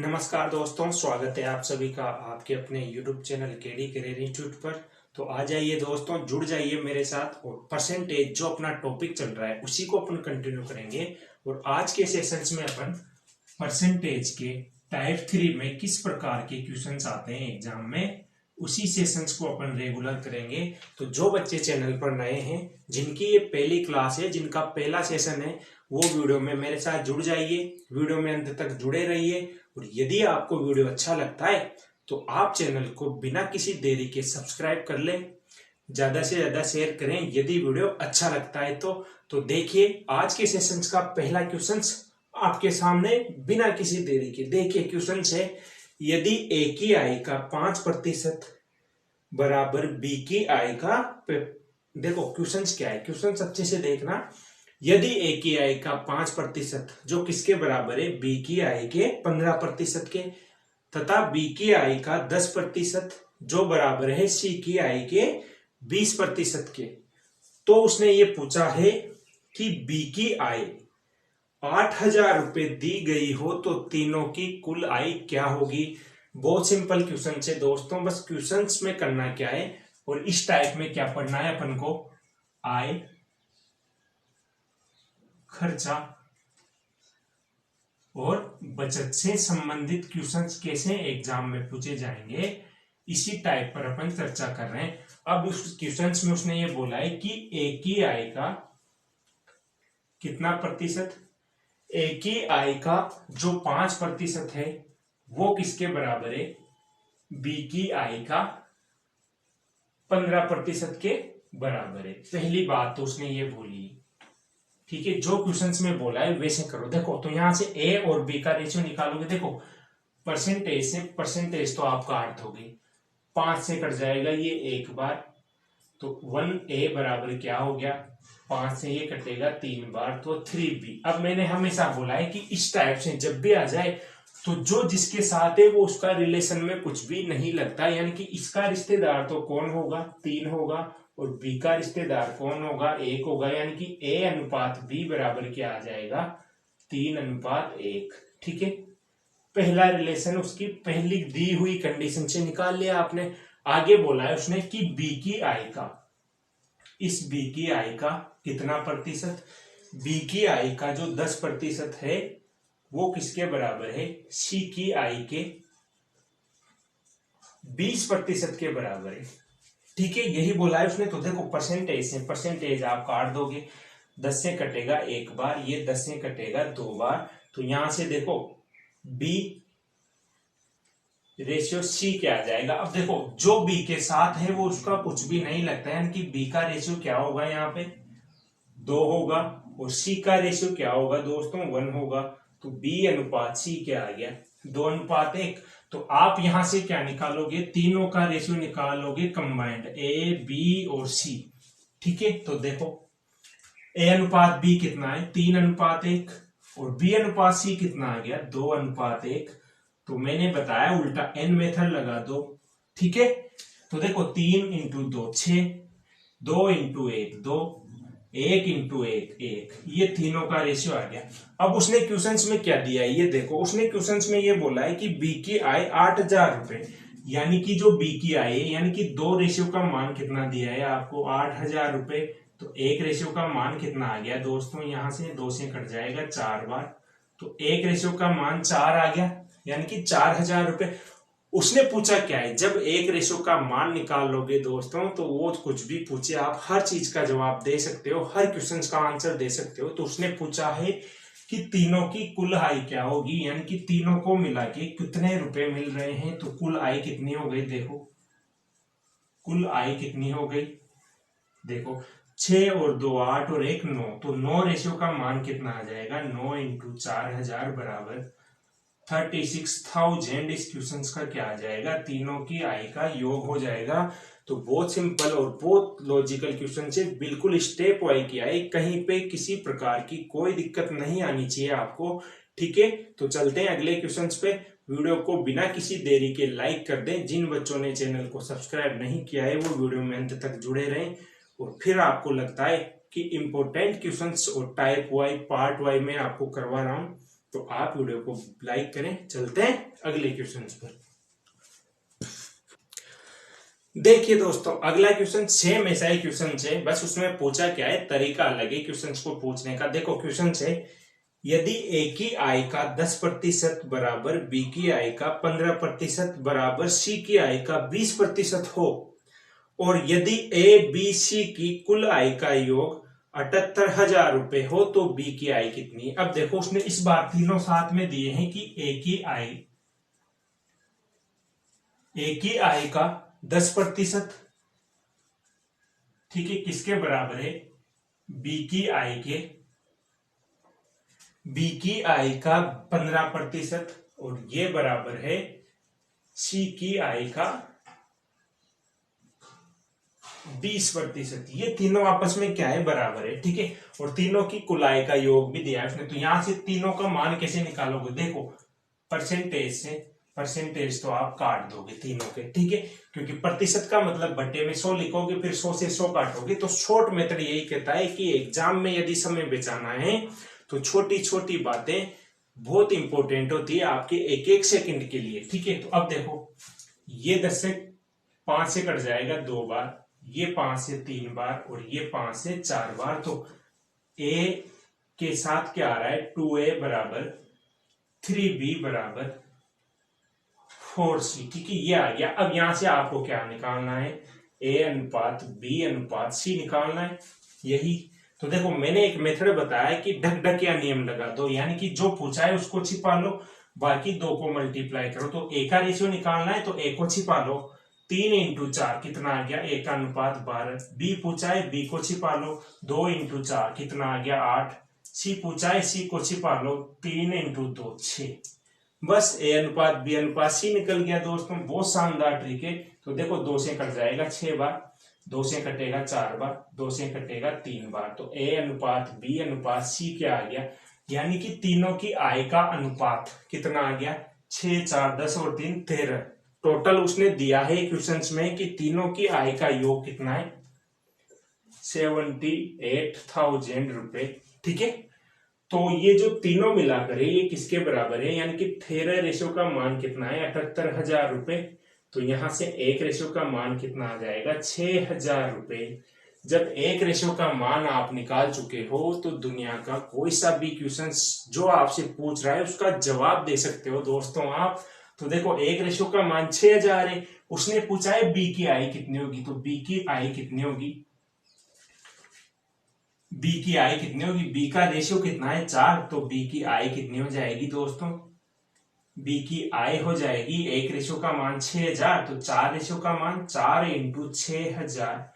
नमस्कार दोस्तों, स्वागत है आप सभी का आपके अपने YouTube channel KD career institute पर। तो आ जाइए दोस्तों, जुड़ जाइए मेरे साथ और परसेंटेज जो अपना टॉपिक चल रहा है उसी को अपन कंटिन्यू करेंगे। और आज के सेशंस में अपन परसेंटेज के टाइप 3 में किस प्रकार के क्वेश्चंस आते हैं एग्जाम में, उसी सेशंस को अपन रेगुलर करेंगे। तो जो बच्चे चैनल पर नए हैं, जिनकी ये पहली क्लास है, जिनका पहला सेशन है, वो वीडियो में मेरे साथ जुड़ जाइए, वीडियो में अंत तक जुड़े रहिए। और यदि आपको वीडियो अच्छा लगता है तो आप चैनल को बिना किसी देरी के सब्सक्राइब कर लें, ज्यादा से ज्यादा शेयर करें यदि वीडियो अच्छा लगता है तो देखिए आज के सेशंस का पहला क्वेश्चन आपके सामने बिना किसी देरी के। देखिए क्वेश्चन है, यदि ए की आय का 5% बराबर बी की आय का, देखो क्वेश्चन क्या है, क्वेश्चन अच्छे से देखना। यदि ए की आय का 5% जो किसके बराबर है, बी की आय के 15% के, तथा बी की आय का 10% जो बराबर है सी की आय के 20% के, तो उसने ये पूछा है कि बी की आय 8,000 रुपए दी गई हो तो तीनों की कुल आय क्या होगी। बहुत सिंपल क्वेश्चन है दोस्तों, बस क्वेश्चंस में करना क्या है और इस टाइप में क्या पढ़ना है अपन को, आय, खर्चा और बचत से संबंधित क्वेश्चंस कैसे एग्जाम में पूछे जाएंगे, इसी टाइप पर अपन चर्चा कर रहे हैं। अब उस क्वेश्चंस में उसने ये बोला है कि ए की आय का कितना प्रतिशत, ए की आय का जो 5% है वो किसके बराबर है, बी की आय का 15% के बराबर है। पहली बात तो उसने ये बोली, ठीक है, जो क्वेश्चंस में बोला है वैसे करो। देखो तो यहां से ए और बी का रेशियो निकालोगे, देखो परसेंटेज से परसेंटेज तो आपका 8 होगी, 5 से कट जाएगा ये एक बार, तो 1a बराबर क्या हो गया, 5 से ये कटेगा 3 बार तो 3b। अब मैंने हमेशा बोला है कि इस टाइप से जब भी आ जाए तो जो जिसके साथ है वो उसका रिलेशन में कुछ भी नहीं लगता, यानी कि इसका रिश्तेदार तो कौन होगा, 3 होगा, और बी का रिश्तेदार कौन होगा, 1 होगा, यानी कि a अनुपात b बराबर क्या आ जाएगा, 3:1। ठीक है, पहला रिलेशन उसकी पहली दी हुई कंडीशन से निकाल लिया आपने। आगे बोला है उसने कि बी की आय का, इस बी की आय का कितना प्रतिशत, बी की आय का जो 10% है वो किसके बराबर है, सी की आय के 20% के बराबर है। ठीक है, यही बोला है उसने। तो देखो परसेंटेज से परसेंटेज आप काट दोगे, 10 से कटेगा एक बार, ये 10 से कटेगा 2 बार, तो यहां से देखो बी रेशियो सी क्या आ जाएगा। अब देखो जो बी के साथ है वो उसका कुछ भी नहीं लगता है, यानी कि बी का रेशियो क्या होगा, यहाँ पे 2 होगा, और सी का रेशियो क्या होगा दोस्तों, 1 होगा। तो बी अनुपात सी क्या आ गया, 2:1। तो आप यहां से क्या निकालोगे, तीनों का रेशियो निकालोगे कंबाइंड, ए बी और सी। ठीक है, तो देखो ए अनुपात बी कितना है, 3:1, और बी अनुपात सी कितना आ गया, 2:1। तो मैंने बताया उल्टा एन मेथड लगा दो। ठीक है, तो देखो 3 × 2 6, 2 × 1 2, 1 × 1 1, ये तीनों का रेशियो आ गया। अब उसने क्वेश्चंस में क्या दिया है ये देखो, उसने क्वेश्चंस में ये बोला है कि बी की आय 8,000 रुपए, यानी कि जो बी की आय है, यानी कि 2 रेशियो का मान कितना दिया है आपको, 8,000 रुपए। तो एक रेशियो का मान कितना आ गया दोस्तों, यहां से 2 से कट जाएगा 4 बार, तो एक रेशियो का मान 4 आ गया, यानी कि 4,000 रुपए। उसने पूछा क्या है, जब एक रेशो का मान निकाल लोगे दोस्तों तो वो कुछ भी पूछे आप हर चीज का जवाब दे सकते हो, हर क्वेश्चन का आंसर दे सकते हो। तो उसने पूछा है कि तीनों की कुल आय क्या होगी, यानी कि तीनों को मिला के कितने रुपए मिल रहे हैं, तो कुल आय कितनी हो गई, देखो कुल आय कितनी हो गई, देखो 6 और 2 8 और 1 9, तो 9 रेशियो का मान कितना आ जाएगा, 9 × 4,000 बराबर 36,000। इस क्वेश्चन का क्या आ जाएगा, तीनों की आय का योग हो जाएगा। तो बहुत सिंपल और बहुत लॉजिकल क्वेश्चन से, बिल्कुल स्टेप वाइज किया है, कहीं पे किसी प्रकार की कोई दिक्कत नहीं आनी चाहिए आपको। ठीक है, तो चलते हैं अगले क्वेश्चन पे। वीडियो को बिना किसी देरी के लाइक कर दें, जिन बच्चों ने चैनल को सब्सक्राइब नहीं किया है वो वीडियो में अंत तक जुड़े रहें। और फिर आपको लगता है कि इंपॉर्टेंट क्वेश्चंस और टाइप वाइज पार्ट वाइज में आपको करवा रहा हूं तो आप वीडियो को लाइक करें। चलते हैं अगले क्वेश्चन पर। देखिए दोस्तों, अगला क्वेश्चन सेम ऐसा ही क्वेश्चन है, बस उसमें पूछा क्या है, तरीका अलग है क्वेश्चन को पूछने का। देखो क्वेश्चन है, यदि ए की आय का 10% बराबर बी की आय का 15% बराबर सी की आय का 20% हो, और यदि ए बी सी की कुल आय का योग 78,000 रुपए हो, तो बी की आय कितनी है। अब देखो उसने इस बार तीनों साथ में दिए हैं कि ए की आय का 10%, ठीक है, किसके बराबर है, बी की आय का 15%, और ये बराबर है सी की आय का 20%। ये तीनों आपस में क्या है, बराबर है, ठीक है। और तीनों की कुल आय का योग भी दिया है उसने। तो यहां से तीनों का मान कैसे निकालोगे, देखो परसेंटेज तो आप काट दोगे तीनों के, ठीक है, क्योंकि प्रतिशत का मतलब बट्टे में 100 लिखोगे, फिर 100 से 100 काटोगे। तो शॉर्ट मेथड यही कहता है कि एग्जाम में यदि समय बचाना है तो छोटी छोटी बातें बहुत इंपॉर्टेंट होती है आपके एक एक सेकंड के लिए, ठीक है। तो अब देखो, ये 10 से 5 से कट जाएगा 2 बार, ये 5 से 3 बार, और ये 5 से 4 बार। तो ए के साथ क्या आ रहा है, 2a बराबर 3b बराबर 4c, ठीक है, ये आ गया। अब यहां से आपको क्या निकालना है, a अनुपात b अनुपात c निकालना है, यही। तो देखो मैंने एक मेथड बताया कि ढक ढक या नियम लगा दो, यानी कि जो पूछा है उसको छिपा लो, बाकी 2 को मल्टीप्लाई करो। तो a का रेशियो निकालना है तो a को छिपा लो, 3 × 4 कितना आ गया, a का अनुपात 12। b पूछा है, b को छिपा लो, 2 × 4 कितना आ गया, 8। c पूछा है, c को छिपा लो, 3 × 2 6। बस a अनुपात b अनुपात c निकल गया दोस्तों, बहुत शानदार ट्रिक है। तो देखो 2 से कट जाएगा 6 बार, 2 से कटेगा 4 बार, 2 से कटेगा 3 बार। तो a अनुपात b अनुपात c क्या आ गया, यानी कि तीनों की आय का अनुपात कितना आ गया, 6 4 10 और 3 13। टोटल उसने दिया है क्वेश्चंस में कि तीनों की आय का योग कितना है, 78,000 रुपए, ठीक है। तो ये जो तीनों मिलाकर है ये किसके बराबर है, यानी कि 13 रेशो का मान कितना है, 78,000 रुपए। तो यहां से एक रेशो का मान कितना आ जाएगा, 6,000 रुपए। जब एक रेशो का मान आप निकाल चुके हो तो दुनिया का कोई सा भी क्वेश्चन जो आपसे पूछ रहा है उसका जवाब दे सकते हो दोस्तों आप। तो देखो एक रेशो का मान 6,000 है, उसने पूछा है बी की आय कितनी होगी, तो बी की आय कितनी होगी, बी का रेशियो कितना है, 4। तो बी की आय कितनी हो जाएगी दोस्तों, बी की आय हो जाएगी, एक रेशियो का मान 6,000, तो 4 रेशियो का मान 4 × 6,000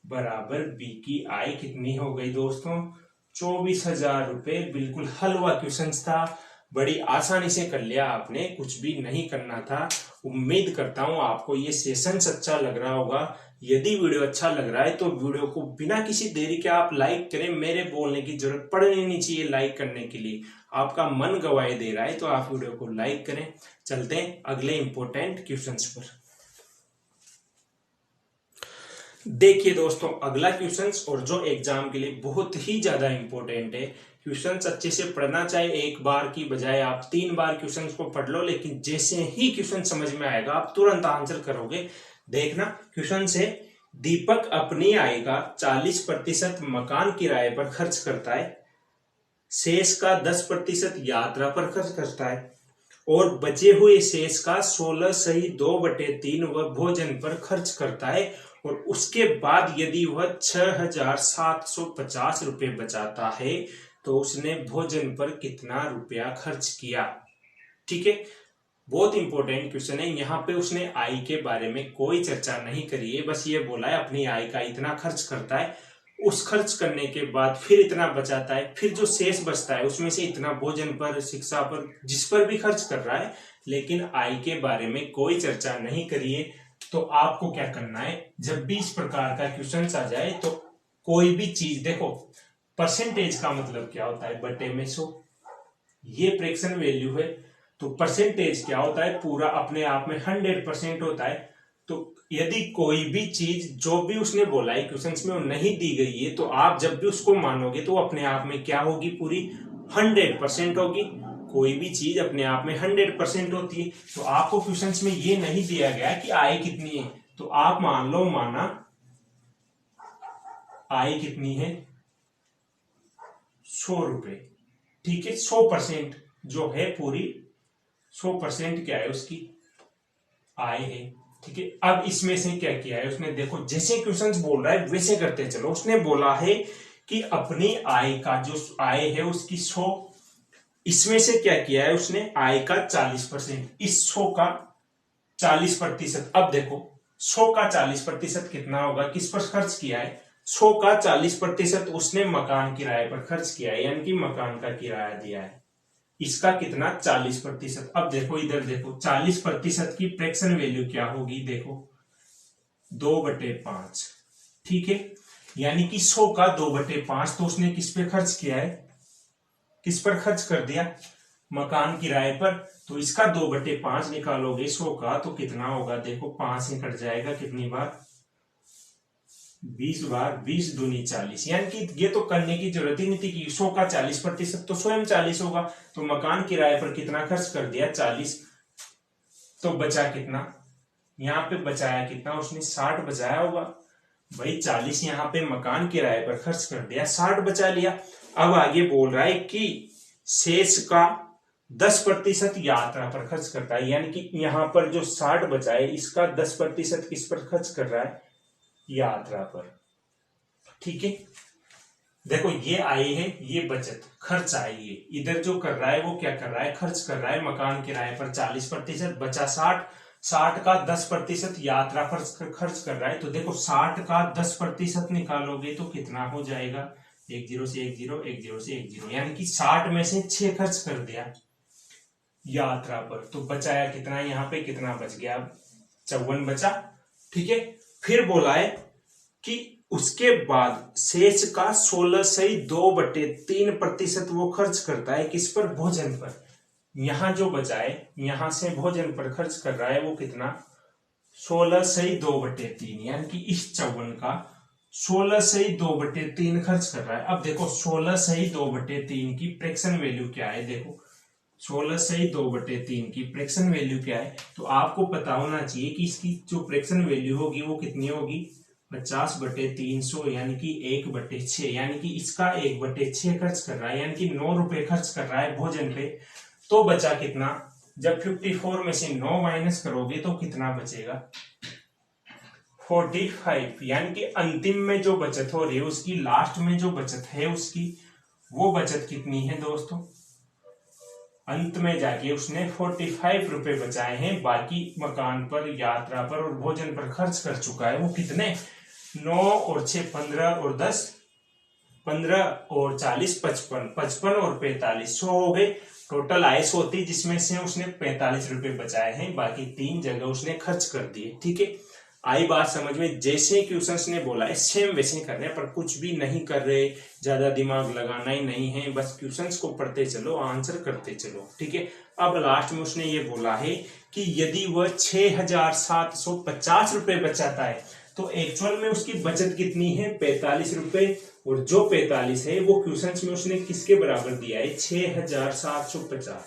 बराबर बी की आय कितनी हो गई दोस्तों, 24,000 रुपए। बिल्कुल हलवा क्वेश्चन था, बड़ी आसानी से कर लिया आपने, कुछ भी नहीं करना था। उम्मीद करता हूं आपको ये सेशन अच्छा लग रहा होगा। यदि वीडियो अच्छा लग रहा है तो वीडियो को बिना किसी देरी के आप लाइक करें, मेरे बोलने की जरूरत पड़नी नहीं चाहिए लाइक करने के लिए, आपका मन गवाही दे रहा है तो आप वीडियो को लाइक करें। चलते हैं अगले इंपॉर्टेंट क्वेश्चंस पर। देखिए दोस्तों अगला क्वेश्चंस, और जो एग्जाम के लिए बहुत ही ज्यादा इंपॉर्टेंट है। क्वेश्चंस अच्छे से पढ़ना, चाहे एक बार की बजाय आप 3 बार क्वेश्चंस को पढ़ लो, लेकिन जैसे ही क्वेश्चन समझ में आएगा आप तुरंत आंसर करोगे। देखना क्वेश्चन से, दीपक अपनी आय का 40% मकान किराए पर खर्च करता है, शेष का 10% यात्रा पर खर्च करता है, और बचे हुए शेष का 16/2/3 वह भोजन पर खर्च करता है, और उसके बाद यदि वह 6,750 रुपए बचाता है तो उसने भोजन पर कितना रुपया खर्च किया, ठीक है। बहुत इंपॉर्टेंट क्वेश्चन है। यहाँ पे उसने आय के बारे में कोई चर्चा नहीं करी है, बस ये बोला है अपनी आय का इतना खर्च करता है, उस खर्च करने के बाद फिर इतना बचाता है, फिर जो शेष बचता है उसमें से इतना भोजन पर, शिक्षा पर, जिस पर भी खर्च कर रहा है, लेकिन आय के बारे में कोई चर्चा नहीं करी है। तो आपको क्या करना है, जब भी इस प्रकार का क्वेश्चन आ जाए तो कोई भी चीज, देखो परसेंटेज का मतलब क्या होता है, बटे में 100, ये फ्रैक्शन वैल्यू है। तो परसेंटेज क्या होता है, पूरा अपने आप में 100% होता है। तो यदि कोई भी चीज जो भी उसने बोला है क्वेश्चंस में वो नहीं दी गई है, तो आप जब भी उसको मानोगे तो अपने आप में क्या होगी, पूरी 100% होगी। कोई भी चीज अपने आप में 100% होती है। तो आपको क्वेश्चंस में ये नहीं दिया गया कि आय कितनी है, तो आप मान लो माना आय कितनी है 100 रुपए, ठीक है। 100% जो है पूरी 100% क्या है उसकी आय है, ठीक है। अब इसमें से क्या किया है उसने, देखो जैसे क्वेश्चंस बोल रहा है वैसे करते चलो। उसने बोला है कि अपनी आय का जो आय है उसकी 100, इसमें से क्या किया है उसने आय का 40%, इस 100 का 40%। अब देखो 100 का 40% कितना होगा, किस पर खर्च किया है, 100 का 40% उसने मकान किराए पर खर्च किया है, यानी कि मकान का किराया दिया है। इसका कितना 40%। अब देखो इधर देखो 40% की फ्रैक्शन वैल्यू क्या होगी, देखो 2/5, ठीक है। यानी कि 100 का 2/5 तो उसने किस पे खर्च किया है, किस पर खर्च कर दिया, मकान किराए पर। तो इसका 2/5 निकालोगे 100 का तो कितना होगा, देखो 5 से कट जाएगा, कितनी बार 20 बार, 20 दूनी 40। यानी कि ये तो करने की जरूरत ही नहीं थी कि 100 का 40% तो स्वयं 40 होगा। तो मकान किराए पर कितना खर्च कर दिया 40, तो बचा कितना, यहाँ पे बचाया कितना उसने 60 बचाया होगा भाई। 40 यहाँ पे मकान किराए पर खर्च कर दिया, 60 बचा लिया। अब आगे बोल रहा है कि शेष का 10% यात्रा पर खर्च करता है, यानी कि यहाँ पर जो 60 बचा है इसका 10% किस पर खर्च कर रहा है, यात्रा पर, ठीक है। देखो ये आय है, ये बचत खर्च आई है, इधर जो कर रहा है वो क्या कर रहा है, खर्च कर रहा है मकान किराए पर 40%, बचा 60, 60 का 10% यात्रा पर खर्च कर रहा है। तो देखो 60 का 10% निकालोगे तो कितना हो जाएगा, 1 0 से 1 0, 1 0 से 1 0, यानी कि 60 में से 6 खर्च कर दिया यात्रा पर। तो बचाया कितना, यहाँ पे कितना बच गया, 54 बचा, ठीक है। फिर बोला है कि उसके बाद शेष का 16 से 2/3% वो खर्च करता है किस पर, भोजन पर। यहां जो बचा है यहां से भोजन पर खर्च कर रहा है वो कितना, 16 से 2/3, यानी कि इस 54 का 16 से 2/3 खर्च कर रहा है। अब देखो 16 से 2/3 की फ्रैक्शन वैल्यू क्या है, देखो 16 से 2/3 की फ्रैक्शन वैल्यू क्या है। तो आपको पता होना चाहिए कि इसकी जो फ्रैक्शन वैल्यू होगी वो कितनी होगी, 50/300, यानी कि 1/6, यानी कि इसका 1/6 खर्च कर रहा है, यानी कि 9 रुपए खर्च कर रहा है भोजन पे। तो बचा कितना, जब 54 में से 9 माइनस करोगे तो कितना बचेगा, 45। यानी कि अंतिम में जो बचत हो रही है उसकी, लास्ट में जो बचत है उसकी, वो बचत कितनी है दोस्तों, अंत में जाके उसने 45 रुपए बचाए हैं। बाकी मकान पर, यात्रा पर और भोजन पर खर्च कर चुका है वो कितने, 9 और 6 15 और 10 15 और 40 55, 55 और 45 100 हो गए। टोटल आय 100 थी जिसमें से उसने 45 रुपए बचाए हैं, बाकी 3 जगह उसने खर्च कर दिए, ठीक है। आई बात समझ में, जैसे क्वेश्चंस ने बोला है सेम वैसे कर रहे हैं, पर कुछ भी नहीं कर रहे, ज्यादा दिमाग लगाना ही नहीं है, बस क्वेश्चंस को पढ़ते चलो, आंसर करते चलो, ठीक है। अब लास्ट में उसने ये बोला है कि यदि वह 6,750 रुपए बचाता है तो एक्चुअल में उसकी बचत कितनी है, 45 रुपए, और जो 45 है वो क्वेश्चंस में उसने किसके बराबर दिया है, 6,750,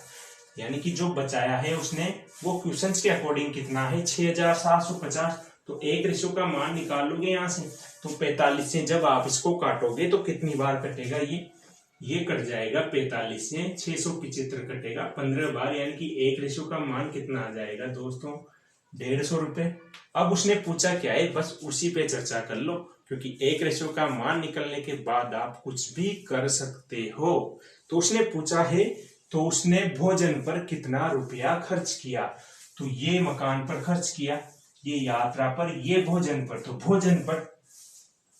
यानी कि जो बचाया है उसने वो क्वेश्चंस के अकॉर्डिंग कितना है, 6,750। तो 1 का मान निकाल लोगे यहां से, तो 45 से जब आप इसको काटोगे तो कितनी बार कटेगा, ये कट जाएगा 45 से 675 कटेगा 15 बार, यानी कि 1 का मान कितना आ जाएगा दोस्तों, 150 रुपए। अब उसने पूछा क्या है, बस उसी पे चर्चा कर लो, क्योंकि 1 का मान निकलने के बाद आप कुछ भी कर सकते हो। तो उसने पूछा है, तो उसने भोजन पर कितना रुपया खर्च किया, तो ये मकान पर खर्च किया, ये यात्रा पर, ये भोजन पर। तो भोजन पर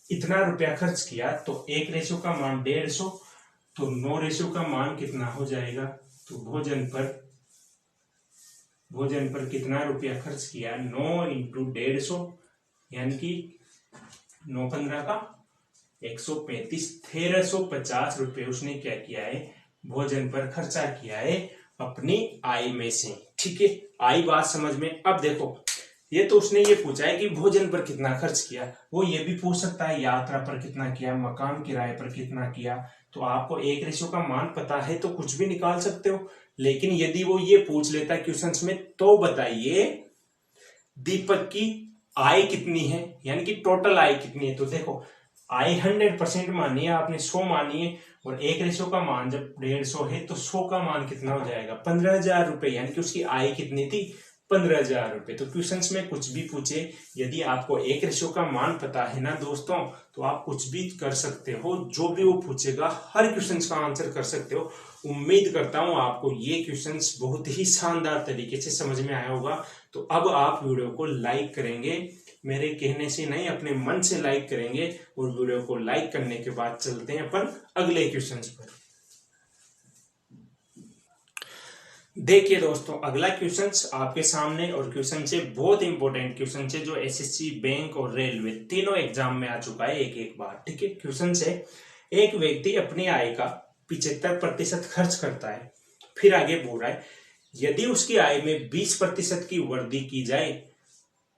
इतना रुपया खर्च किया, तो 1 का मान 150, तो 9 का मान कितना हो जाएगा, तो भोजन पर कितना रुपया खर्च किया, 9 इंटू 150, यानी कि 9 15 का 135, 1350 रुपए उसने क्या किया है, भोजन पर खर्चा किया है अपनी आय में से, ठीक है। आई बात समझ में। अब देखो ये तो उसने ये पूछा है कि भोजन पर कितना खर्च किया, वो ये भी पूछ सकता है यात्रा पर कितना किया, मकान किराए पर कितना किया, तो आपको एक रेशियो का मान पता है तो कुछ भी निकाल सकते हो। लेकिन यदि वो ये पूछ लेता है क्वेश्चंस में, तो बताइए दीपक की आय कितनी है, यानी कि टोटल आय कितनी है। तो देखो आय 100% मानी है आपने, 100 मानी है, और एक रेशो का मान जब 150 है तो 100 का मान कितना हो जाएगा, 15,000 रुपए, यानी कि उसकी आय कितनी थी, 15,000 रुपए। तो क्वेश्चंस में कुछ भी पूछे, यदि आपको एक रेशो का मान पता है ना दोस्तों, तो आप कुछ भी कर सकते हो, जो भी वो पूछेगा हर क्वेश्चंस का आंसर कर सकते हो। उम्मीद करता हूं आपको ये क्वेश्चंस बहुत ही शानदार तरीके से समझ में आया होगा। तो अब आप वीडियो को लाइक करेंगे, मेरे कहने से नहीं अपने मन से लाइक करेंगे, और वीडियो को लाइक करने के बाद चलते हैं अपन अगले क्वेश्चंस पर। देखिए दोस्तों अगला क्वेश्चन आपके सामने, और क्वेश्चन से बहुत इंपॉर्टेंट क्वेश्चन है जो एसएससी, बैंक और रेलवे तीनों एग्जाम में आ चुका है एक बार। ठीक है, क्वेश्चन से एक व्यक्ति अपनी आय का 75% खर्च करता है। फिर आगे बोल रहा है यदि उसकी आय में 20% की वृद्धि की जाए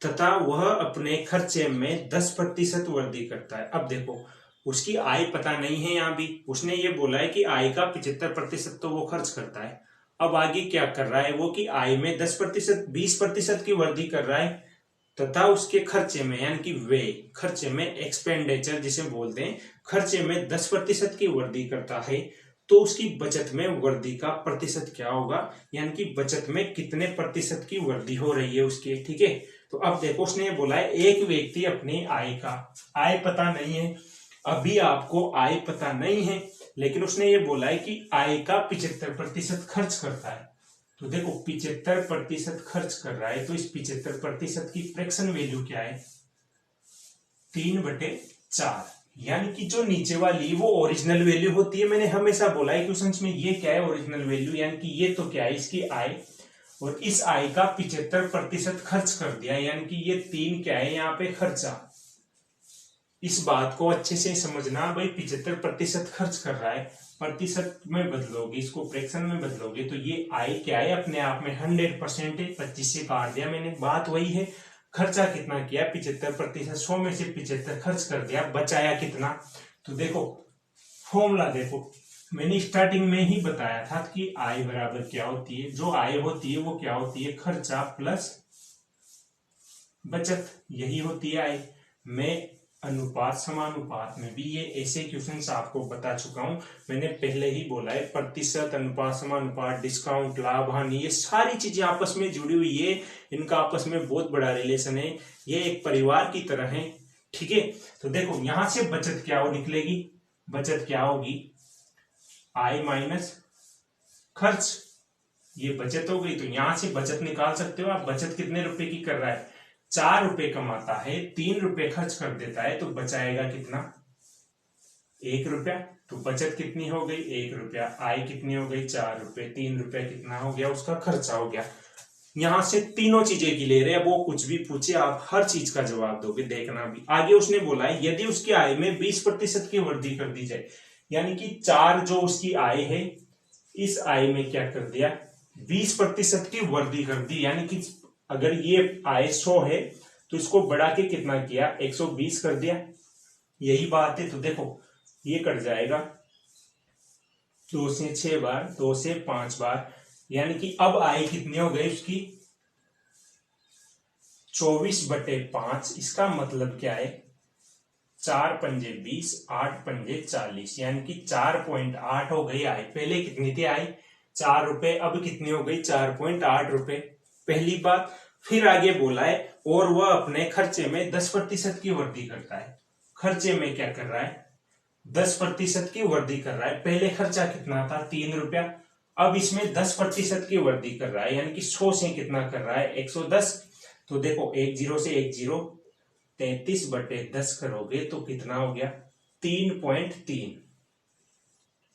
तथा वह अपने खर्चे में 10% वृद्धि करता है। अब देखो उसकी आय पता नहीं है, यहां भी उसने ये बोला है कि आय का 75% तो वो खर्च करता है। अब आगे क्या कर रहा है वो, कि आय में 10%, 20% की वृद्धि कर रहा है, तथा उसके खर्चे में, यानी कि व्यय, खर्चे में एक्सपेंडिचर जिसे बोलते हैं, खर्चे में 10% की वृद्धि करता है। तो उसकी बचत में वृद्धि का प्रतिशत क्या होगा, यानी कि बचत में कितने प्रतिशत की वृद्धि हो रही है उसके। ठीक है, तो अब देखो उसने ये बोला है एक व्यक्ति अपनी आय का, आय पता नहीं है, अभी आपको आय पता नहीं है, लेकिन उसने ये बोला है कि आय का 75% खर्च करता है। तो देखो 75% खर्च कर रहा है, तो इस 75% की फ्रैक्शन वैल्यू क्या है, 3/4, यानी कि जो नीचे वाली वो ओरिजिनल वैल्यू होती है। मैंने हमेशा बोला है क्वेश्चंस में ये क्या है ओरिजिनल वैल्यू, यानी कि ये तो क्या है इसकी आय, और इस आय का 75% खर्च कर दिया, यानी कि ये 3 क्या है यहाँ पे खर्चा। इस बात को अच्छे से समझना भाई, 75% खर्च कर रहा है, प्रतिशत में बदलोगे इसको, फ्रैक्शन में बदलोगे तो ये आय क्या है अपने आप में 100% है। 25 से काट दिया मैंने, बात वही है। खर्चा कितना किया 75%, 100 में से 75 खर्च कर दिया, बचाया कितना। तो देखो फॉर्मूला देखो, मैंने स्टार्टिंग में ही बताया था कि आय बराबर क्या होती है, जो आय होती है वो क्या होती है, खर्चा प्लस बचत, यही होती है आय। मैं अनुपात समानुपात में भी ये ऐसे क्वेश्चंस आपको बता चुका हूं, मैंने पहले ही बोला है प्रतिशत, अनुपात समानुपात, डिस्काउंट, लाभ, हानि, ये सारी चीजें आपस में जुड़ी हुई है, इनका आपस में बहुत बड़ा रिलेशन है, ये एक परिवार की तरह है। ठीक है, तो देखो यहां से बचत क्या हो निकलेगी, बचत क्या होगी, आय माइनस खर्च, ये बचत हो गई। तो यहां से बचत निकाल सकते हो आप, बचत कितने रुपए की कर रहा है, 4 रुपए कमाता है, 3 रुपए खर्च कर देता है, तो बचाएगा कितना, 1 रुपया। तो बचत कितनी हो गई, 1 रुपया, आय कितनी हो गई, 4 रुपए, 3 रुपया कितना हो गया, उसका खर्चा हो गया। यहां से तीनों चीजें की ले रहे हैं, वो कुछ भी पूछे आप हर चीज का जवाब दोगे, देखना भी। आगे उसने बोला है यदि उसकी आय में 20% की वृद्धि कर दी जाए, यानी कि 4 जो उसकी आय है, इस आय में क्या कर दिया, 20% की वृद्धि कर दी, यानी कि अगर ये आय 100 है तो इसको बढ़ा के कितना किया, 120 कर दिया, यही बात है। तो देखो ये कट जाएगा 2 से 6 बार, 2 से 5 बार, यानी कि अब आय कितनी हो गई उसकी, 24/5। इसका मतलब क्या है, 4 पंजे 20, 8 पंजे 40, यानी कि 4.8 हो गई आय। पहले कितनी थी आय, 4 रुपए, अब कितनी हो गई, 4.8 रुपए, पहली बात। फिर आगे बोला है और वह अपने खर्चे में 10% की वृद्धि करता है। खर्चे में क्या कर रहा है, 10% की वृद्धि कर रहा है। पहले खर्चा कितना था, 3 रुपया, अब इसमें 10% की वृद्धि कर रहा है, यानी कि 100 से कितना कर रहा है, 110। तो देखो 1 0 से 1 0, 33/10 करोगे तो कितना हो गया, 3.3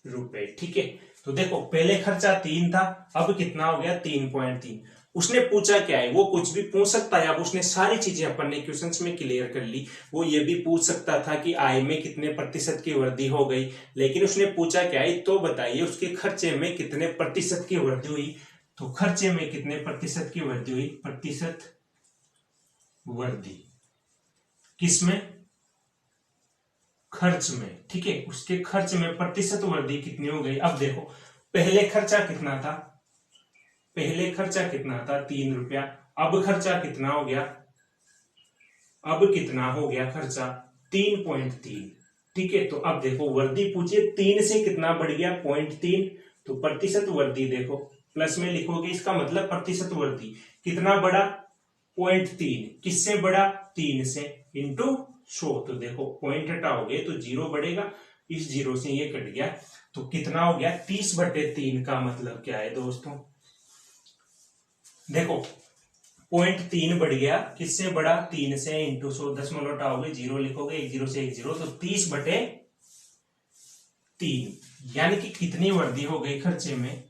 रुपए। ठीक है, तो देखो पहले खर्चा 3 था, अब कितना हो गया, 3.3। उसने पूछा क्या है, वो कुछ भी पूछ सकता है। अब उसने सारी चीजें अपन ने क्वेश्चंस में क्लियर कर ली। वो ये भी पूछ सकता था कि आय में कितने प्रतिशत की वृद्धि हो गई, लेकिन उसने पूछा क्या है, तो बताइए उसके खर्चे में कितने प्रतिशत की वृद्धि हुई। तो खर्चे में कितने प्रतिशत की वृद्धि हुई, प्रतिशत वृद्धि किसमें, खर्च में, ठीक है, उसके खर्च में प्रतिशत वृद्धि कितनी हो गई। अब देखो पहले खर्चा कितना था, पहले खर्चा कितना था 3 रुपया, अब खर्चा कितना हो गया, अब कितना हो गया खर्चा 3.3, ठीक है। तो अब देखो वृद्धि पूछिए 3 से कितना बढ़ गया 0.3, तो प्रतिशत वृद्धि देखो प्लस में लिखोगे, इसका मतलब प्रतिशत वृद्धि कितना बढ़ा 0.3, किससे बढ़ा 3 से, इंटू 100, तो देखो पॉइंट हटाओगे तो 0 बढ़ेगा, इस 0 से ये कट गया, तो कितना हो गया 30/3 का मतलब क्या है दोस्तों, देखो 0.3 बढ़ गया, किससे बढ़ा 3 से, इंटू 100, 10 हटाओगे 0 लिखोगे, 1 0 से 1 0, तो 30/3, यानी कि कितनी वृद्धि हो गई खर्चे में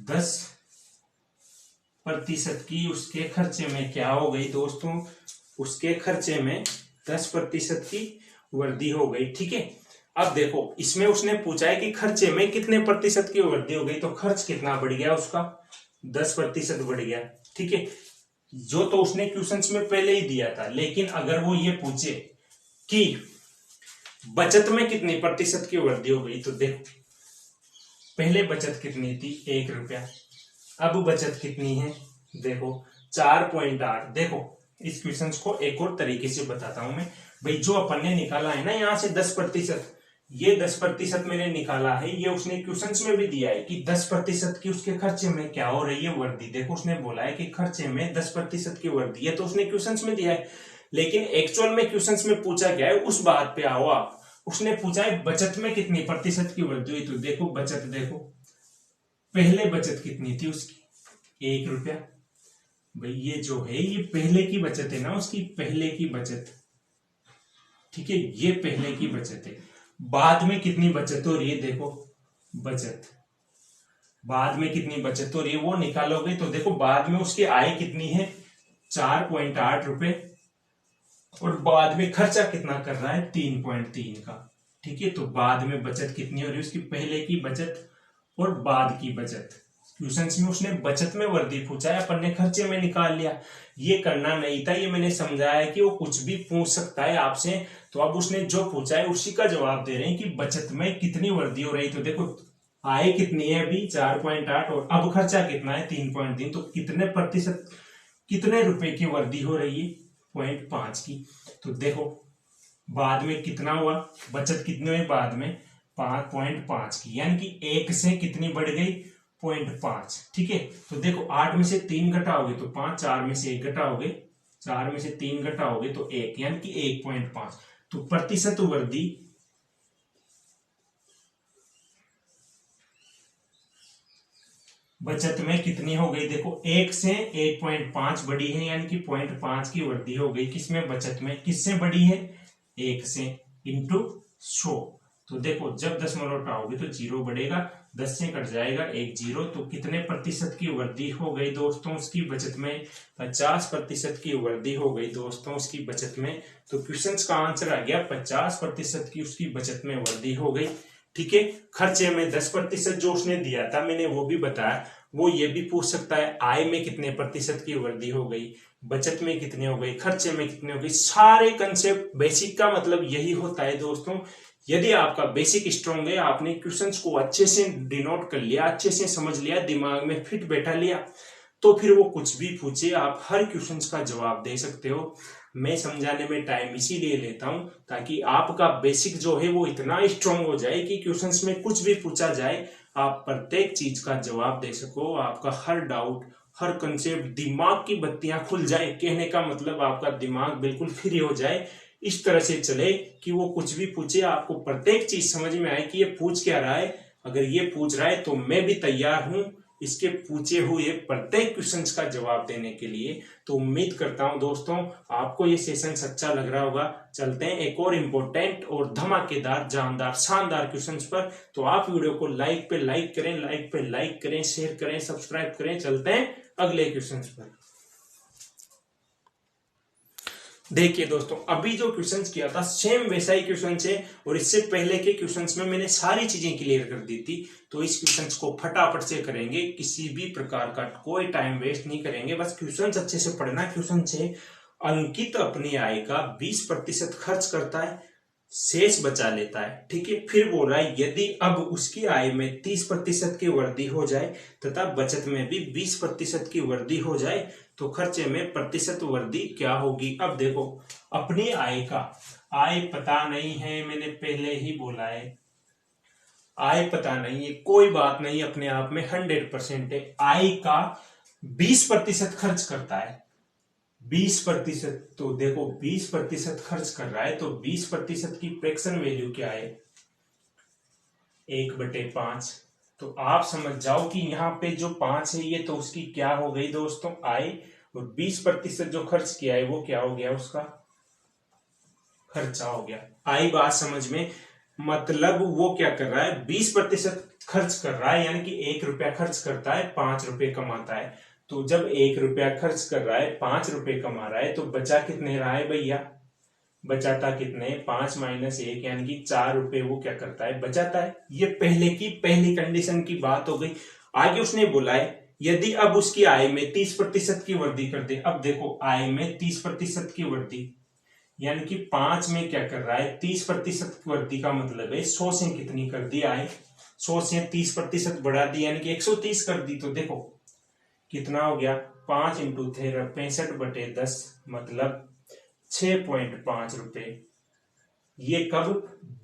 10% की, उसके खर्चे में क्या हो गई दोस्तों, उसके खर्चे में 10% की वृद्धि हो गई, ठीक है। अब देखो इसमें उसने पूछा है कि खर्चे में कितने प्रतिशत की वृद्धि हो गई, तो खर्च कितना बढ़ गया उसका 10% बढ़ गया, ठीक है। जो तो उसने क्वेश्चंस में पहले ही दिया था, लेकिन अगर वो ये पूछे कि बचत में कितनी प्रतिशत की वृद्धि हो गई, तो देखो पहले बचत कितनी थी 1 रुपया, अब बचत कितनी है देखो 4.8। देखो इस क्वेश्चन को एक और तरीके से बताता हूं मैं, भाई जो अपन ने निकाला है ना यहां से 10%, ये 10% मैंने निकाला है, ये उसने क्वेश्चंस में भी दिया है कि 10% की उसके खर्चे में क्या हो रही है वृद्धि। देखो उसने बोला है कि खर्चे में 10% की वृद्धि है, तो उसने क्वेश्चंस में दिया है, लेकिन एक्चुअल में क्वेश्चंस में पूछा गया है उस बात पे आओ आप। उसने पूछा है बचत में कितनी प्रतिशत की वृद्धि हुई, तो देखो बचत, देखो पहले बचत कितनी थी उसकी 1 रुपया, भाई ये जो है ये पहले की बचत है ना उसकी, पहले की बचत, ठीक है, ये पहले की बचत है। बाद में कितनी बचत हो रही है, देखो बचत, बाद में कितनी बचत हो रही है वो निकालोगे, तो देखो बाद में उसकी आय कितनी है 4.8 रुपए, और बाद में खर्चा कितना कर रहा है 3.3 का, ठीक है। तो बाद में बचत कितनी हो रही है उसकी, पहले की बचत और बाद की बचत। क्वेश्चंस में उसने बचत में वृद्धि पूछा है, अपन ने खर्चे में निकाल लिया, ये करना नहीं था, ये मैंने समझाया कि वो कुछ भी पूछ सकता है आपसे, तो अब उसने जो पूछा है उसी का जवाब दे रहे हैं कि बचत में कितनी वृद्धि हो रही। तो देखो आय कितनी है अभी 4.8 और अब खर्चा कितना है 3.3, तो कितने प्रतिशत, कितने रुपए की वृद्धि हो रही है 0.5 की। तो देखो बाद में कितना हुआ, बचत कितनी हुई बाद में 5.5 की, यानी कि 1 से कितनी बढ़ गई 0.5, ठीक है। तो देखो 8 में से 3 घटाओगे तो 5, 4 में से 1 घटाओगे, 4 में से 3 घटाओगे तो 1, यानी कि 1.5। तो प्रतिशत वृद्धि बचत में कितनी हो गई, देखो 1 से 1.5 बढ़ी है, यानी कि 0.5 की वृद्धि हो गई किसमें, बचत में, किससे बढ़ी है 1 से, इंटू 100। तो देखो जब 10 उठाओगे तो 0 बढ़ेगा, 10 से कट जाएगा 1 0, तो कितने प्रतिशत की वृद्धि हो गई दोस्तों उसकी बचत में, 50% की वृद्धि हो गई दोस्तों उसकी बचत में। तो क्वेश्चन का आंसर आ गया 50% की उसकी बचत में वृद्धि हो गई, ठीक है। खर्चे में 10% जो उसने दिया था मैंने वो भी बताया, वो ये भी पूछ सकता है आय में कितने प्रतिशत की वृद्धि हो गई, बचत में कितनी हो गई, खर्चे में कितनी हो गई। सारे कंसेप्ट बेसिक का मतलब यही होता है दोस्तों, यदि आपका बेसिक स्ट्रांग है, आपने क्वेश्चंस को अच्छे से डिनोट कर लिया, अच्छे से समझ लिया, दिमाग में फिट बैठा लिया, तो फिर वो कुछ भी पूछे आप हर क्वेश्चंस का जवाब दे सकते हो। मैं समझाने में टाइम इसीलिए लेता हूं ताकि आपका बेसिक जो है वो इतना स्ट्रांग हो जाए कि क्वेश्चंस में कुछ भी पूछा जाए आप प्रत्येक चीज का जवाब दे सको, आपका हर डाउट, हर कंसेप्ट, दिमाग की बत्तियां खुल जाए, कहने का मतलब आपका दिमाग बिल्कुल फ्री हो जाए, इस तरह से चले कि वो कुछ भी पूछे आपको प्रत्येक चीज समझ में आए कि ये पूछ क्या रहा है। अगर ये पूछ रहा है तो मैं भी तैयार हूं इसके पूछे हुए प्रत्येक क्वेश्चंस का जवाब देने के लिए। तो उम्मीद करता हूं दोस्तों आपको ये सेशन अच्छा लग रहा होगा। चलते हैं एक और इम्पोर्टेंट और धमाकेदार, जानदार, शानदार क्वेश्चंस पर। तो आप वीडियो को लाइक पे लाइक करें, लाइक पे लाइक करें, शेयर करें, सब्सक्राइब करें। चलते हैं अगले क्वेश्चंस पर। देखिए दोस्तों अभी जो क्वेश्चंस किया था सेम वैसा ही क्वेश्चन है, और इससे पहले के क्वेश्चंस में मैंने सारी चीजें क्लियर कर दी थी। तो इस क्वेश्चंस को फटाफट से करेंगे, किसी भी प्रकार का कोई टाइम वेस्ट नहीं करेंगे, बस क्वेश्चंस अच्छे से पढ़ना। क्वेश्चन है अंकित अपनी आय का 20% खर्च करता है शेष बचा लेता है। ठीक है, फिर बोल रहा है यदि अब उसकी आय में 30% की वृद्धि हो जाए तथा बचत में भी 20% की वृद्धि हो जाए तो खर्चे में प्रतिशत वृद्धि क्या होगी। अब देखो, अपनी आय का आय पता नहीं है, मैंने पहले ही बोला है आय पता नहीं है, कोई बात नहीं, अपने आप में 100% है। आय का 20% खर्च करता है, 20%, तो देखो 20% खर्च कर रहा है तो 20% की फ्रैक्शन वैल्यू क्या है, 1/5। तो आप समझ जाओ कि यहाँ पे जो 5 है ये तो उसकी क्या हो गई दोस्तों, आय, और 20% जो खर्च किया है वो क्या हो गया, उसका खर्चा हो गया। आई बात समझ में, मतलब वो क्या कर रहा है, 20% खर्च कर रहा है, यानी कि 1 रुपया खर्च करता है, 5 रुपए कमाता है। तो जब 1 रुपया खर्च कर रहा है, 5 रुपए कमा रहा है, तो बचा कितने रहा है भैया, बचाता कितने, 5 - 1 यानी कि 4 रुपए वो क्या करता है, बचाता है। ये पहले की पहली कंडीशन की बात हो गई। आगे उसने बोला है यदि अब उसकी आय में 30% की वृद्धि कर दे। अब देखो, आय में 30% की वृद्धि, यानी कि 5 में क्या कर रहा है, 30% की वृद्धि का मतलब है 100 से कितनी कर दी आय, 100 से 30% बढ़ा दी, यानी कि 130 कर दी। तो देखो कितना हो गया, 5 × 13 65/10, मतलब 6.5 रुपए। ये कब,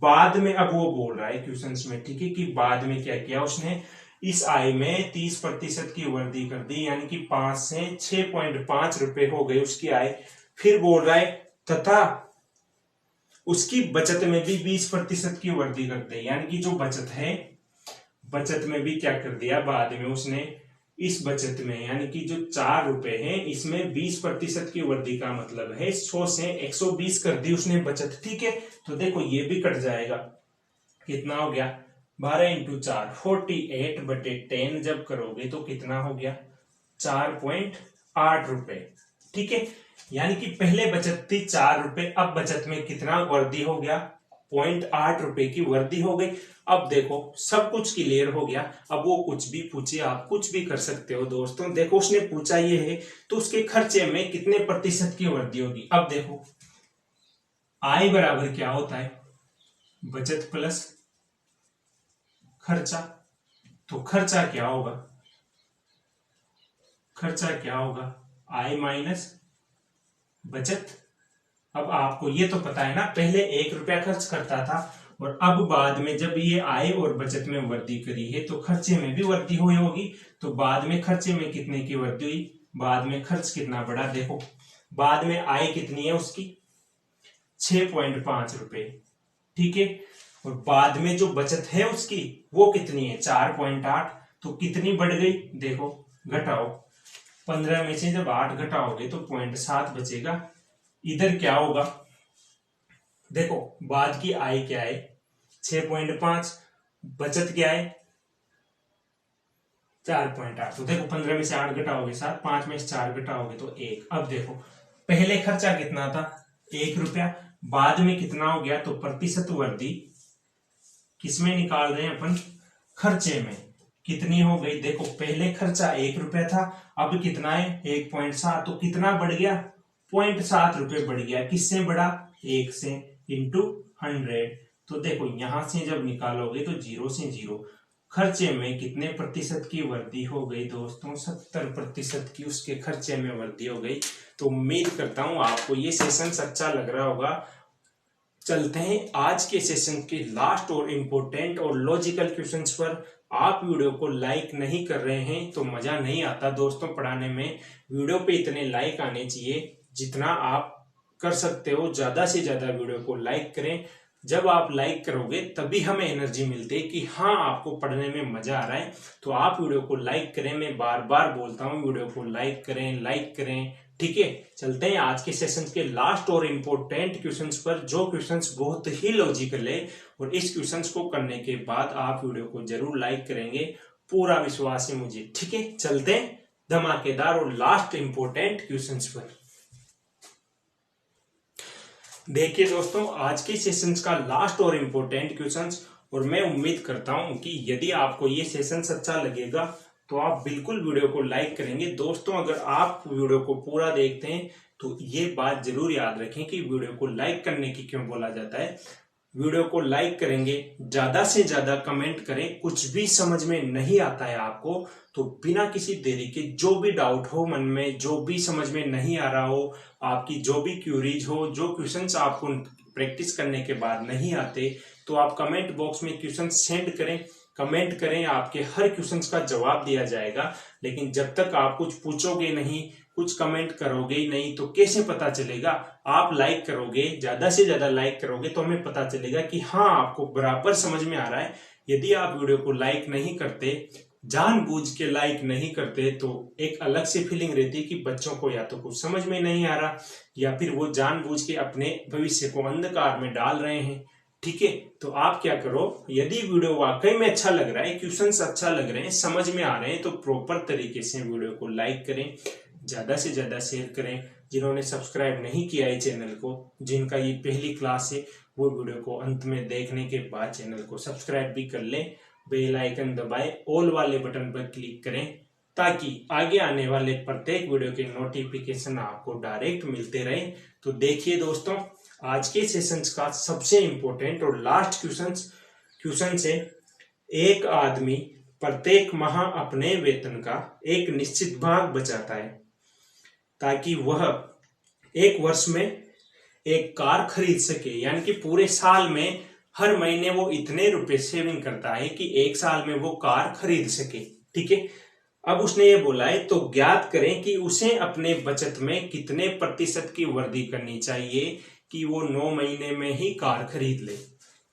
बाद में, अब वो बोल रहा है क्वेश्चंस में, ठीक है, कि बाद में क्या किया उसने, इस आय में 30% की वृद्धि कर दी, यानी कि 5 से 6.5 रुपए हो गए उसकी आय। फिर बोल रहा है तथा उसकी बचत में भी 20% की वृद्धि कर दी, यानी कि जो बचत है, बचत में भी क्या कर दिया बाद में उसने, इस बचत में, यानी कि जो 4 रुपए हैं इसमें 20% की वृद्धि का मतलब है 100 से 120 कर दी उसने बचत। ठीक है, तो देखो ये भी कट जाएगा, कितना हो गया, 12 × 4 48/10 जब करोगे तो कितना हो गया, 4.8 रुपए। ठीक है, यानी कि पहले बचत थी 4 रुपए, अब बचत में कितना वृद्धि हो गया, 0.8 रुपए की वृद्धि हो गई। अब देखो सब कुछ क्लियर हो गया, अब वो कुछ भी पूछे, आप कुछ भी कर सकते हो दोस्तों। देखो उसने पूछा ये है तो उसके खर्चे में कितने प्रतिशत की वृद्धि होगी। अब देखो आय बराबर क्या होता है, बचत प्लस खर्चा। तो खर्चा क्या होगा, खर्चा क्या होगा, आय माइनस बचत। अब आपको ये तो पता है ना, पहले 1 रुपया खर्च करता था और अब बाद में जब ये आय और बचत में वृद्धि करी है तो खर्चे में भी वृद्धि हुई होगी। तो बाद में खर्चे में कितने की वृद्धि हुई, बाद में खर्च कितना बढ़ा, देखो बाद में आय कितनी है उसकी, 6.5 रुपए। ठीक है, और बाद में जो बचत है उसकी वो कितनी है, 4.8। तो कितनी बढ़ गई, देखो घटाओ, 15 में से जब 8 घटाओगे तो 0.7 बचेगा। इधर क्या होगा, देखो बाद की आय क्या है 6.5, बचत क्या है 4.8। तो देखो 15 में से 8 घटाओगे 7, 5 में से 4 घटाओगे तो 1। अब देखो पहले खर्चा कितना था, 1 रुपया, बाद में कितना हो गया, तो प्रतिशत वृद्धि किसमें निकाल रहे हैं अपन, खर्चे में, कितनी हो गई, देखो पहले खर्चा 1 रुपया था, अब कितना है 1.7, तो कितना बढ़ गया, 0.7 रुपए बढ़ गया। किससे बढ़ा, 1 से, इंटू 100। तो देखो यहां से जब निकालोगे तो 0 से 0, खर्चे में कितने प्रतिशत की वृद्धि हो गई दोस्तों, 70% की उसके खर्चे में वृद्धि हो गई। तो उम्मीद करता हूं आपको ये सेशन अच्छा लग रहा होगा। चलते हैं आज के सेशन के लास्ट और इम्पोर्टेंट और लॉजिकल क्वेश्चंस पर। आप वीडियो को लाइक नहीं कर रहे हैं तो मजा नहीं आता दोस्तों पढ़ाने में। वीडियो पे इतने लाइक आने चाहिए जितना आप कर सकते हो, ज्यादा से ज्यादा वीडियो को लाइक करें। जब आप लाइक करोगे तभी हमें एनर्जी मिलती है कि हाँ आपको पढ़ने में मजा आ रहा है। तो आप वीडियो को लाइक करें, मैं बार बार बोलता हूँ वीडियो को लाइक करें, लाइक करें। ठीक है, चलते हैं आज के सेशन के लास्ट और इम्पोर्टेंट क्वेश्चंस पर, जो क्वेश्चंस बहुत ही लॉजिकल है और इस क्वेश्चंस को करने के बाद आप वीडियो को जरूर लाइक करेंगे, पूरा विश्वास है मुझे। ठीक है, चलते हैं धमाकेदार और लास्ट इम्पोर्टेंट क्वेश्चंस पर। देखिए दोस्तों आज के सेशंस का लास्ट और इम्पोर्टेंट क्वेश्चंस, और मैं उम्मीद करता हूं कि यदि आपको ये सेशन अच्छा लगेगा तो आप बिल्कुल वीडियो को लाइक करेंगे। दोस्तों अगर आप वीडियो को पूरा देखते हैं तो ये बात जरूर याद रखें कि वीडियो को लाइक करने की क्यों बोला जाता है। वीडियो को लाइक करेंगे, ज्यादा से ज्यादा कमेंट करें। कुछ भी समझ में नहीं आता है आपको तो बिना किसी देरी के जो भी डाउट हो मन में, जो भी समझ में नहीं आ रहा हो, आपकी जो भी क्यूरीज हो, जो क्वेश्चंस आपको प्रैक्टिस करने के बाद नहीं आते, तो आप कमेंट बॉक्स में क्वेश्चन सेंड करें, कमेंट करें, आपके हर क्वेश्चंस का जवाब दिया जाएगा। लेकिन जब तक आप कुछ पूछोगे नहीं, कुछ कमेंट करोगे ही नहीं, तो कैसे पता चलेगा? आप लाइक करोगे, ज्यादा से ज्यादा लाइक करोगे तो हमें पता चलेगा कि हाँ आपको बराबर समझ में आ रहा है। यदि आप वीडियो को लाइक नहीं करते, जानबूझ के लाइक नहीं करते, तो एक अलग से फीलिंग रहती है कि बच्चों को या तो कुछ समझ में नहीं आ रहा या फिर वो जानबूझ के अपने भविष्य को अंधकार में डाल रहे हैं। ठीक है, तो आप क्या करो, यदि वीडियो वाकई में अच्छा लग रहा है, क्वेश्चंस अच्छा लग रहे हैं, समझ में आ रहे हैं, तो प्रॉपर तरीके से वीडियो को लाइक करें, ज्यादा से ज्यादा शेयर करें। जिन्होंने सब्सक्राइब नहीं किया है चैनल को, जिनका ये पहली क्लास है, वो वीडियो को अंत में देखने के बाद चैनल को सब्सक्राइब भी कर लें, बेल आइकन दबाए, ऑल वाले बटन पर क्लिक करें, ताकि आगे आने वाले प्रत्येक वीडियो के नोटिफिकेशन आपको डायरेक्ट मिलते रहे। तो देखिए दोस्तों, आज के सेशंस का सबसे इंपॉर्टेंट और लास्ट क्वेश्चन है, एक आदमी प्रत्येक माह अपने वेतन का एक निश्चित भाग बचाता है ताकि वह एक वर्ष में एक कार खरीद सके। यानी कि पूरे साल में हर महीने वो इतने रुपए सेविंग करता है कि एक साल में वो कार खरीद सके। ठीक है, अब उसने ये बोला है तो ज्ञात करें कि उसे अपने बचत में कितने प्रतिशत की वृद्धि करनी चाहिए कि वो 9 महीने में ही कार खरीद ले।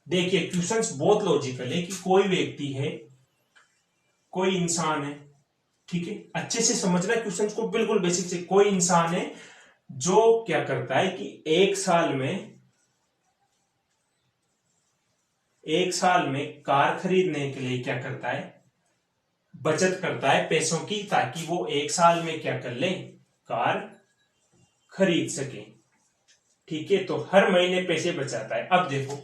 देखिए क्वेश्चंस बहुत लॉजिकल है कि कोई व्यक्ति है, कोई इंसान है, ठीक है, अच्छे से समझना क्वेश्चंस को, बिल्कुल बेसिक से। कोई इंसान है जो क्या करता है कि एक साल में कार खरीदने के लिए क्या करता है, बचत करता है पैसों की, ताकि वो एक साल में क्या कर ले, कार खरीद सके। ठीक है, तो हर महीने पैसे बचाता है। अब देखो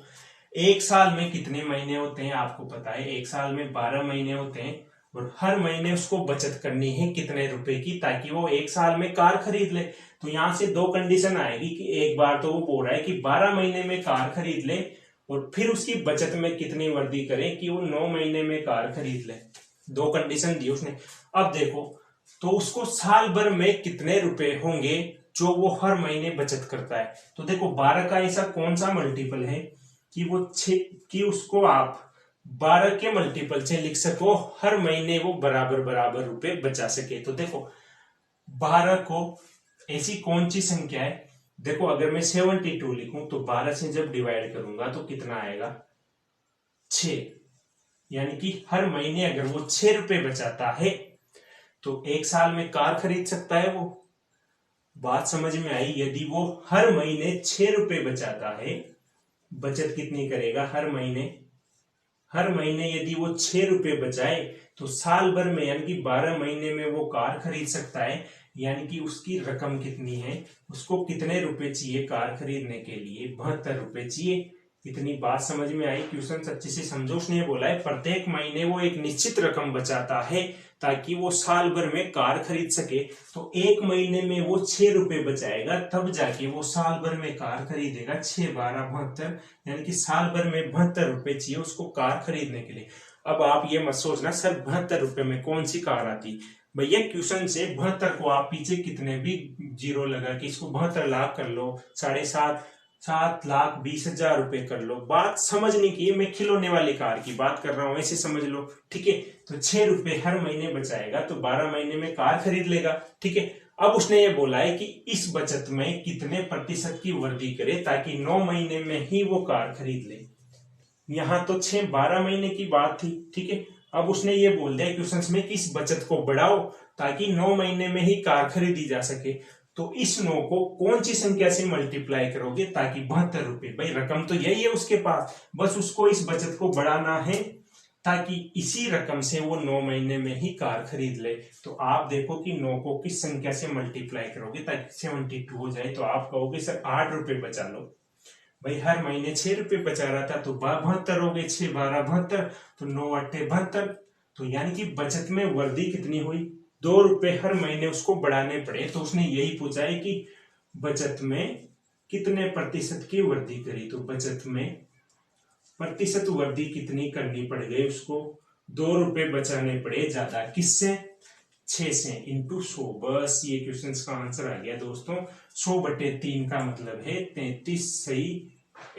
एक साल में कितने महीने होते हैं आपको पता है, एक साल में 12 महीने होते हैं, और हर महीने उसको बचत करनी है कितने रुपए की, ताकि वो एक साल में कार खरीद ले। तो यहां से दो कंडीशन आएगी कि एक बार तो वो बोल रहा है कि 12 महीने में कार खरीद ले, और फिर उसकी बचत में कितनी वृद्धि करे कि वो 9 महीने में कार खरीद ले। दो कंडीशन दी उसने। अब देखो तो उसको साल भर में कितने रुपए होंगे जो वो हर महीने बचत करता है। तो देखो 12 का ऐसा कौन सा मल्टीपल है कि वो कि उसको आप 12 के मल्टीपल से लिख सको, हर महीने वो बराबर बराबर रुपए बचा सके। तो देखो 12 को ऐसी कौन सी संख्या है, देखो अगर मैं 72 लिखूं तो 12 से जब डिवाइड करूंगा तो कितना आएगा, 6। यानी कि हर महीने अगर वो 6 रुपए बचाता है तो एक साल में कार खरीद सकता है वो। बात समझ में आई? यदि वो हर महीने 6 रुपए बचाता है, बचत कितनी करेगा हर महीने यदि वो 6 रुपए बचाए तो साल भर में यानी कि 12 महीने में वो कार खरीद सकता है। यानी कि उसकी रकम कितनी है, उसको कितने रुपए चाहिए कार खरीदने के लिए, 72 रुपए चाहिए। इतनी बात समझ में आई? क्वेश्चन अच्छे से समझो। उसने बोला है प्रत्येक महीने वो एक निश्चित रकम बचाता है ताकि वो साल भर में कार खरीद सके। तो एक महीने में वो 6 रुपए बचाएगा, तब जाके वो साल भर में कार खरीदेगा। 6 12 72, यानी कि साल भर में 72 रुपए चाहिए उसको कार खरीदने के लिए। अब आप ये मत सोचना सर 72 रुपए में कौन सी कार आती। भैया क्वेश्चन से 72 को आप पीछे कितने भी जीरो लगा के इसको 72 लाख कर लो, 7,20,000 रुपए कर लो। बात समझने की, मैं खिलौने वाली कार की बात कर रहा हूं, ऐसे समझ लो। ठीक है, तो 6 रुपए हर महीने बचाएगा तो 12 महीने में कार खरीद लेगा। ठीक है, अब उसने ये बोला है कि इस बचत में कितने प्रतिशत की वृद्धि करे ताकि 9 महीने में ही वो कार खरीद ले। यहां तो 12 महीने की बात थी। ठीक है, अब उसने ये बोल दिया क्वेश्चंस में कि इस बचत को बढ़ाओ ताकि 9 महीने में ही कार खरीदी जा सके। तो इस 9 को कौन सी संख्या से मल्टीप्लाई करोगे ताकि 72 रुपए, भाई रकम तो यही है उसके पास, बस उसको इस बचत को बढ़ाना है ताकि इसी रकम से वो 9 महीने में ही कार खरीद ले। तो आप देखो कि 9 को किस संख्या से मल्टीप्लाई करोगे ताकि 72 हो जाए। तो आप कहोगे सर 8 रुपए बचा लो। भाई हर महीने 6 रुपए बचा रहा था तो 72 हो गए, 6 12 72, तो 9 8 72। तो यानी कि बचत में वृद्धि कितनी हुई, 2 रुपए हर महीने उसको बढ़ाने पड़े। तो उसने यही पूछा है कि बचत में कितने प्रतिशत की वृद्धि करी। तो बचत में प्रतिशत वर्दी कितनी करनी पड़ गई उसको, 2 रुपए बचाने पड़े ज्यादा, किससे, 6 से इंटू 100। बस ये क्वेश्चन का आंसर आ गया दोस्तों। 100/3 का मतलब है 33 सही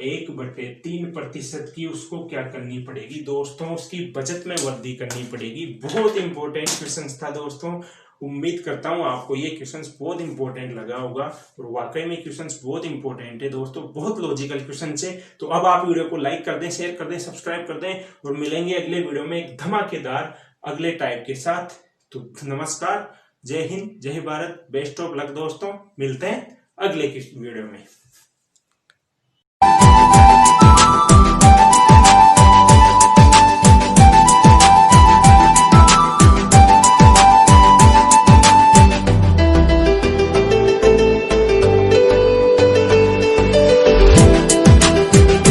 1/3% की उसको क्या करनी पड़ेगी दोस्तों, उसकी बचत में वृद्धि करनी पड़ेगी। बहुत इंपॉर्टेंट क्वेश्चन था दोस्तों। उम्मीद करता हूं आपको ये क्वेश्चन बहुत इंपॉर्टेंट लगा होगा, और वाकई में क्वेश्चन बहुत इंपॉर्टेंट है दोस्तों, बहुत लॉजिकल क्वेश्चन है। तो अब आप वीडियो को लाइक कर दें, शेयर कर दें, सब्सक्राइब कर दें, और मिलेंगे अगले वीडियो में एक धमाकेदार अगले टाइप के साथ। तो नमस्कार, जय हिंद, जय भारत, बेस्ट ऑफ लक दोस्तों, मिलते हैं अगले की वीडियो में।